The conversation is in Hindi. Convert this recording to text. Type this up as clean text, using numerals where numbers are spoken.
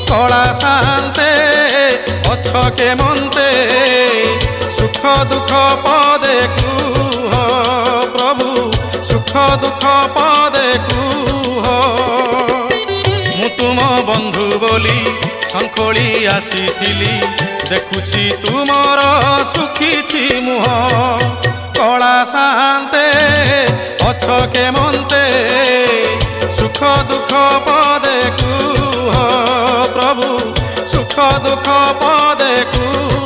कला शांते अछ के मन्ते सुख दुख पदे कुह प्रभु सुख दुख पदे कुह मु तुम बंधु बोली शंखोली आसीथिली देखुछि तुमर सुखी मुह कला शांते अछ के मन्ते सुख दुख पदे कुह प्रभु सुख दुख पदे कुह।